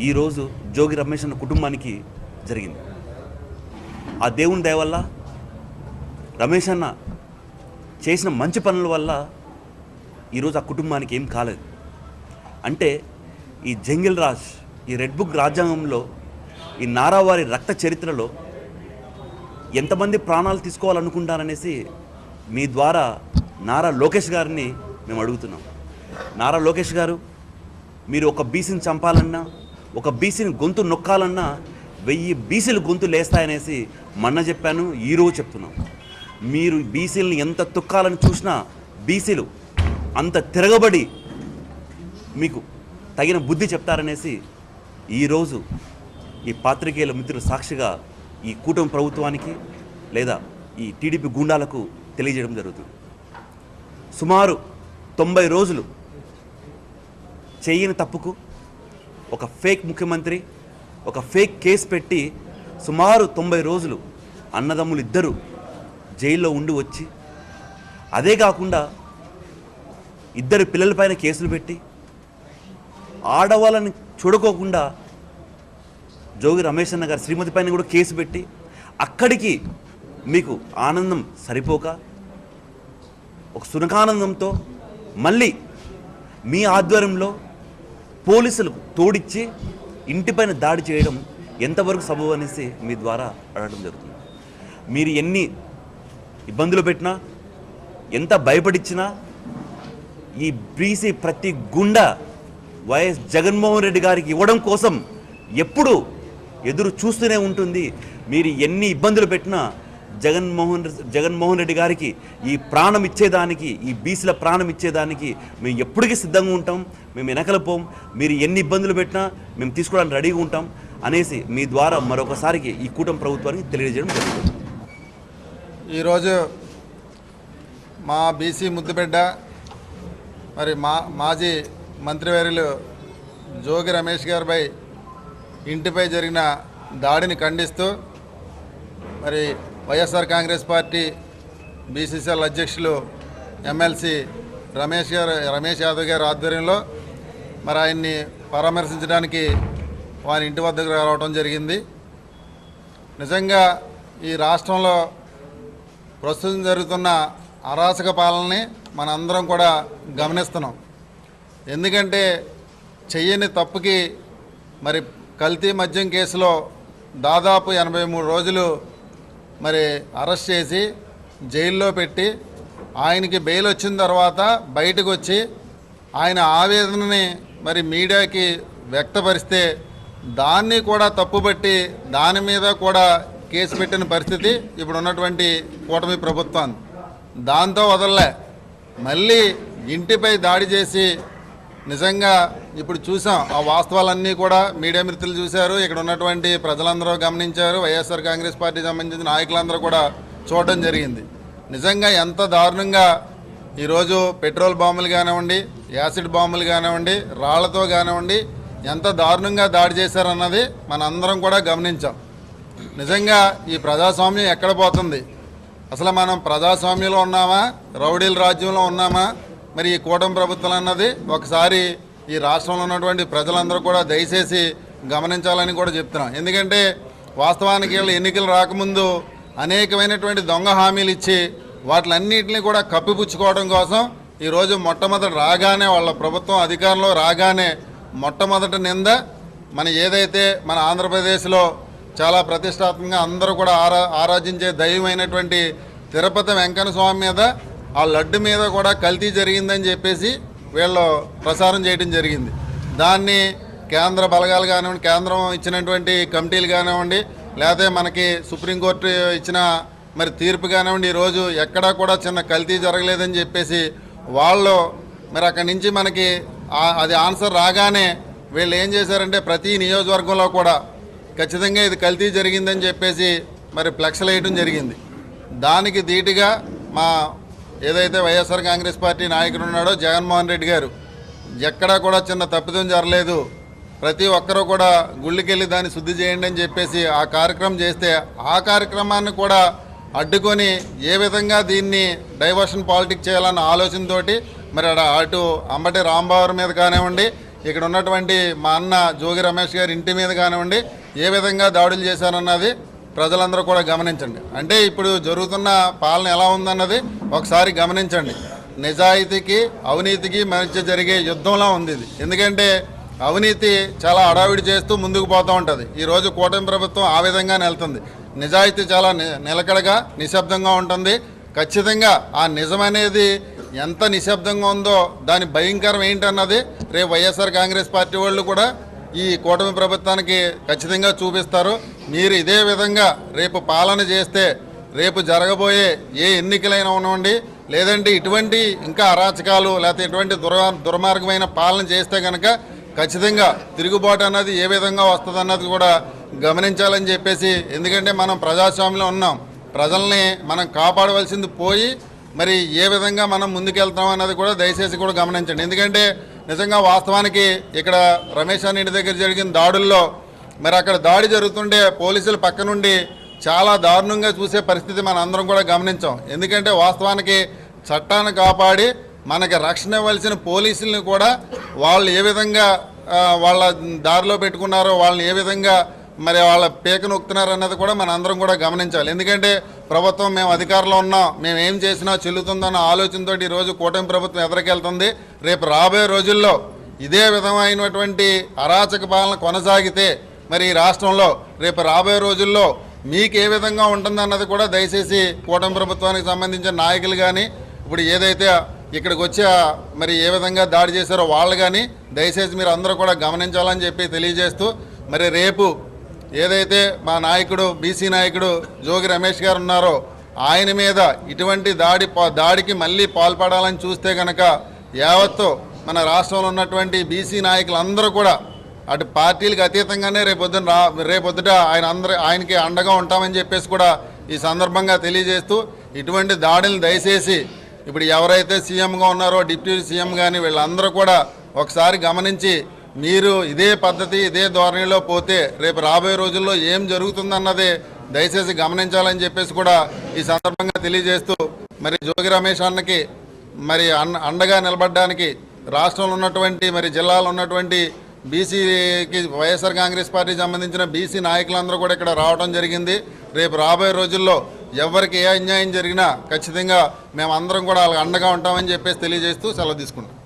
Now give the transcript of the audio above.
ఈరోజు జోగి రమేష్ అన్న కుటుంబానికి జరిగింది. ఆ దేవుని దయ వల్ల రమేష్ అన్న చేసిన మంచి పనుల వల్ల ఈరోజు ఆ కుటుంబానికి ఏం కాలేదు. అంటే ఈ జంగిల్ రాజ్, ఈ రెడ్ బుక్ రాజ్యాంగంలో, ఈ నారావారి రక్త చరిత్రలో ఎంతమంది ప్రాణాలు తీసుకోవాలనుకుంటారనేసి మీ ద్వారా నారా లోకేష్ గారిని మేము అడుగుతున్నాం. నారా లోకేష్ గారు, మీరు ఒక బీసీని చంపాలన్నా, ఒక బీసీని గొంతు నొక్కాలన్నా 1000 బీసీలు గొంతు లేస్తాయనేసి మొన్న చెప్పాను, ఈరోజు చెప్తున్నాం. మీరు బీసీలని ఎంత తొక్కాలని చూసినా బీసీలు అంత తిరగబడి మీకు తగిన బుద్ధి చెప్తారనేసి ఈరోజు ఈ పాత్రికేయుల మిత్రుల సాక్షిగా ఈ కూటమి ప్రభుత్వానికి లేదా ఈ టీడీపీ గూండాలకు తెలియజేయడం జరుగుతుంది. సుమారు 90 రోజులు చేయని తప్పుకు ఒక ఫేక్ ముఖ్యమంత్రి ఒక ఫేక్ కేసు పెట్టి సుమారు 90 రోజులు అన్నదమ్ములు ఇద్దరు జైల్లో ఉండి వచ్చి, అదే కాకుండా ఇద్దరు పిల్లలపైన కేసులు పెట్టి ఆడవాళ్ళని చూడుకోకుండా జోగి రమేష్ అన్న గారి శ్రీమతి పైన కూడా కేసు పెట్టి అక్కడికి మీకు ఆనందం సరిపోక ఒక సునకానందంతో మళ్ళీ మీ ఆధ్వర్యంలో పోలీసులకు తోడిచ్చి ఇంటిపైన దాడి చేయడం ఎంతవరకు సబబు అనేసి మీ ద్వారా అడగడం జరుగుతుంది. మీరు ఎన్ని ఇబ్బందులు పెట్టినా, ఎంత భయపడిచ్చినా ఈ బీసీ ప్రతి గుండా వైఎస్ జగన్మోహన్ రెడ్డి గారికి ఇవ్వడం కోసం ఎప్పుడు ఎదురు చూస్తూనే ఉంటుంది. మీరు ఎన్ని ఇబ్బందులు పెట్టినా జగన్మోహన్ రెడ్డి గారికి ఈ ప్రాణం ఇచ్చేదానికి, ఈ బీసీల ప్రాణం ఇచ్చేదానికి మేము ఎప్పటికీ సిద్ధంగా ఉంటాం. మేము వెనకలిపోం. మీరు ఎన్ని ఇబ్బందులు పెట్టినా మేము తీసుకోవడానికి రెడీగా ఉంటాం అనేసి మీ ద్వారా మరొకసారికి ఈ కూటమి ప్రభుత్వానికి తెలియజేయడం జరుగుతుంది. ఈరోజు మా బీసీ ముద్దుబిడ్డ, మరి మాజీ మంత్రివర్యులు జోగి రమేష్ గారిపై ఇంటిపై జరిగిన దాడిని ఖండిస్తూ మరి వైఎస్ఆర్ కాంగ్రెస్ పార్టీ బీసీసీఎల్ అధ్యక్షులు ఎమ్మెల్సీ రమేష్ యాదవ్ గారి ఆధ్వర్యంలో మరి ఆయన్ని పరామర్శించడానికి వారి ఇంటి వద్దకు రావడం జరిగింది. నిజంగా ఈ రాష్ట్రంలో ప్రస్తుతం జరుగుతున్న అరాచక పాలనని మనందరం కూడా గమనిస్తున్నాం. ఎందుకంటే చెయ్యని తప్పుకి మరి కల్తీ మద్యం కేసులో దాదాపు 83 రోజులు మరి అరెస్ట్ చేసి జైల్లో పెట్టి ఆయనకి బెయిల్ వచ్చిన తర్వాత బయటకు వచ్చి ఆయన ఆవేదనని మరి మీడియాకి వ్యక్తపరిస్తే దాన్ని కూడా తప్పుబట్టి దాని మీద కూడా కేసు పెట్టిన పరిస్థితి ఇప్పుడు ఉన్నటువంటి కూటమి ప్రభుత్వం. దాంతో వదలలే, మళ్ళీ ఇంటిపై దాడి చేసి నిజంగా ఇప్పుడు చూసాం. ఆ వాస్తవాలన్నీ కూడా మీడియా మిత్రులు చూశారు, ఇక్కడ ఉన్నటువంటి ప్రజలందరూ గమనించారు, వైఎస్ఆర్ కాంగ్రెస్ పార్టీకి సంబంధించిన నాయకులందరూ కూడా చూడడం జరిగింది. నిజంగా ఎంత దారుణంగా ఈరోజు పెట్రోల్ బాంబులు కానివ్వండి, యాసిడ్ బాంబులు కానివ్వండి, రాళ్లతో కానివ్వండి ఎంత దారుణంగా దాడి చేశారన్నది మనందరం కూడా గమనించాం. నిజంగా ఈ ప్రజాస్వామ్యం ఎక్కడ పోతుంది? అసలు మనం ప్రజాస్వామ్యంలో ఉన్నామా, రౌడీల రాజ్యంలో ఉన్నామా? మరి ఈ కూటమి ప్రభుత్వం అన్నది ఒకసారి ఈ రాష్ట్రంలో ఉన్నటువంటి ప్రజలందరూ కూడా దయచేసి గమనించాలని కూడా చెప్తున్నాం. ఎందుకంటే వాస్తవానికి ఎన్నికలు రాకముందు అనేకమైనటువంటి దొంగ హామీలు ఇచ్చి వాటిలన్నింటినీ కూడా కప్పిపుచ్చుకోవడం కోసం ఈరోజు మొట్టమొదటి రాగానే వాళ్ళ ప్రభుత్వం అధికారంలో రాగానే మొట్టమొదటి నింద ఏదైతే మన ఆంధ్రప్రదేశ్లో చాలా ప్రతిష్టాత్మకంగా అందరూ కూడా ఆరాధించే దైవమైనటువంటి తిరుపతి వెంకన్న స్వామి మీద, ఆ లడ్డు మీద కూడా కల్తీ జరిగిందని చెప్పేసి వీళ్ళు ప్రసారం చేయడం జరిగింది. దాన్ని కేంద్ర బలగాలు కానివ్వండి, కేంద్రం ఇచ్చినటువంటి కమిటీలు కానివ్వండి, లేకపోతే మనకి సుప్రీంకోర్టు ఇచ్చిన మరి తీర్పు కానివ్వండి, ఈరోజు ఎక్కడా కూడా చిన్న కల్తీ జరగలేదని చెప్పేసి వాళ్ళు మరి అక్కడి నుంచి మనకి అది ఆన్సర్ రాగానే వీళ్ళు ఏం చేశారంటే ప్రతి నియోజకవర్గంలో కూడా ఖచ్చితంగా ఇది కల్తీ జరిగిందని చెప్పేసి మరి ఫ్లెక్స్లు వేయడం జరిగింది. దానికి ధీటుగా మా ఏదైతే వైఎస్ఆర్ కాంగ్రెస్ పార్టీ నాయకుడు ఉన్నాడో జగన్మోహన్ రెడ్డి గారు ఎక్కడా కూడా చిన్న తప్పిదం జరగలేదు, ప్రతి ఒక్కరూ కూడా గుళ్ళకెళ్ళి దాన్ని శుద్ధి చేయండి అని చెప్పేసి ఆ కార్యక్రమం చేస్తే ఆ కార్యక్రమాన్ని కూడా అడ్డుకొని ఏ విధంగా దీన్ని డైవర్షన్ పాలిటిక్స్ చేయాలన్న ఆలోచనతోటి మరి అటు అంబటి రాంబాబు మీద కానివ్వండి, ఇక్కడ ఉన్నటువంటి మా అన్న జోగి రమేష్ గారి ఇంటి మీద కానివ్వండి ఏ విధంగా దాడులు చేశారన్నది ప్రజలందరూ కూడా గమనించండి. అంటే ఇప్పుడు జరుగుతున్న పాలన ఎలా ఉందన్నది ఒకసారి గమనించండి. నిజాయితీకి అవినీతికి మధ్య జరిగే యుద్ధంలా ఉంది ఇది. ఎందుకంటే అవినీతి చాలా హడావిడి చేస్తూ ముందుకు పోతూ ఉంటుంది. ఈరోజు కూటమి ప్రభుత్వం ఆ విధంగానే వెళ్తుంది. నిజాయితీ చాలా నిలకడగా నిశ్శబ్దంగా ఉంటుంది. ఖచ్చితంగా ఆ నిజమనేది ఎంత నిశ్శబ్దంగా ఉందో దాని భయంకరం ఏంటన్నది రేపు వైఎస్ఆర్ కాంగ్రెస్ పార్టీ వాళ్ళు కూడా ఈ కూటమి ప్రభుత్వానికి ఖచ్చితంగా చూపిస్తారు. మీరు ఇదే విధంగా రేపు పాలన చేస్తే రేపు జరగబోయే ఏ ఎన్నికలైనా ఉన్నవండి, లేదంటే ఇటువంటి ఇంకా అరాచకాలు లేకపోతే ఇటువంటి దుర్మార్గమైన పాలన చేస్తే కనుక ఖచ్చితంగా తిరుగుబాటు అన్నది ఏ విధంగా వస్తుంది అన్నది కూడా గమనించాలని చెప్పేసి. ఎందుకంటే మనం ప్రజాస్వామ్యంలో ఉన్నాం, ప్రజల్ని మనం కాపాడవలసింది పోయి మరి ఏ విధంగా మనం ముందుకెళ్తాం అన్నది కూడా దయచేసి కూడా గమనించండి. ఎందుకంటే నిజంగా వాస్తవానికి ఇక్కడ రమేష్ అన్న ఇంటి దగ్గర జరిగిన దాడుల్లో మరి అక్కడ దాడి జరుగుతుంటే పోలీసులు పక్క నుండి చాలా దారుణంగా చూసే పరిస్థితి మనం అందరం కూడా గమనించాం. ఎందుకంటే వాస్తవానికి చట్టాన్ని కాపాడి మనకి రక్షణ ఇవ్వాల్సిన పోలీసుల్ని కూడా వాళ్ళు ఏ విధంగా వాళ్ళ దారిలో పెట్టుకున్నారో, వాళ్ళని ఏ విధంగా మరి వాళ్ళ పేక నొక్కుతున్నారు అన్నది కూడా మన అందరం కూడా గమనించాలి. ఎందుకంటే ప్రభుత్వం మేము అధికారంలో ఉన్నాం, మేము ఏం చేసినా చెల్లుతుందన్న ఆలోచనతో ఈరోజు కూటమి ప్రభుత్వం ఎదురుకెళ్తుంది. రేపు రాబోయే రోజుల్లో ఇదే విధమైనటువంటి అరాచక పాలన కొనసాగితే మరి ఈ రాష్ట్రంలో రేపు రాబోయే రోజుల్లో మీకు ఏ విధంగా ఉంటుందన్నది కూడా దయచేసి కూటమి ప్రభుత్వానికి సంబంధించిన నాయకులు కానీ ఇప్పుడు ఏదైతే ఇక్కడికి వచ్చి మరి ఏ విధంగా దాడి చేశారో వాళ్ళు కానీ దయచేసి మీరు అందరూ కూడా గమనించాలని చెప్పి తెలియజేస్తూ, మరి రేపు ఏదైతే మా నాయకుడు బీసీ నాయకుడు జోగి రమేష్ గారు ఉన్నారో ఆయన మీద ఇటువంటి దాడికి మళ్ళీ పాల్పడాలని చూస్తే కనుక యావత్తు మన రాష్ట్రంలో ఉన్నటువంటి బీసీ నాయకులందరూ కూడా అటు పార్టీలకు అతీతంగానే రేపొద్దుట ఆయనకి అండగా ఉంటామని చెప్పేసి కూడా ఈ సందర్భంగా తెలియజేస్తూ, ఇటువంటి దాడులను దయచేసి ఇప్పుడు ఎవరైతే సీఎంగా ఉన్నారో డిప్యూటీ సీఎం కానీ వీళ్ళందరూ కూడా ఒకసారి గమనించి మీరు ఇదే పద్ధతి ఇదే ధోరణిలో పోతే రేపు రాబోయే రోజుల్లో ఏం జరుగుతుందన్నది దయచేసి గమనించాలని చెప్పేసి కూడా ఈ సందర్భంగా తెలియజేస్తూ, మరి జోగి రమేష్ అన్నకి మరి అండగా నిలబడడానికి రాష్ట్రంలో ఉన్నటువంటి మరి జిల్లాలో ఉన్నటువంటి బీసీకి వైఎస్ఆర్ కాంగ్రెస్ పార్టీకి సంబంధించిన బీసీ నాయకులందరూ కూడా ఇక్కడ రావడం జరిగింది. రేపు రాబోయే రోజుల్లో ఎవరికి ఏ అన్యాయం జరిగినా ఖచ్చితంగా మేము అందరం కూడా వాళ్ళకి అండగా ఉంటామని చెప్పేసి తెలియజేస్తూ సెలవు తీసుకుంటాం.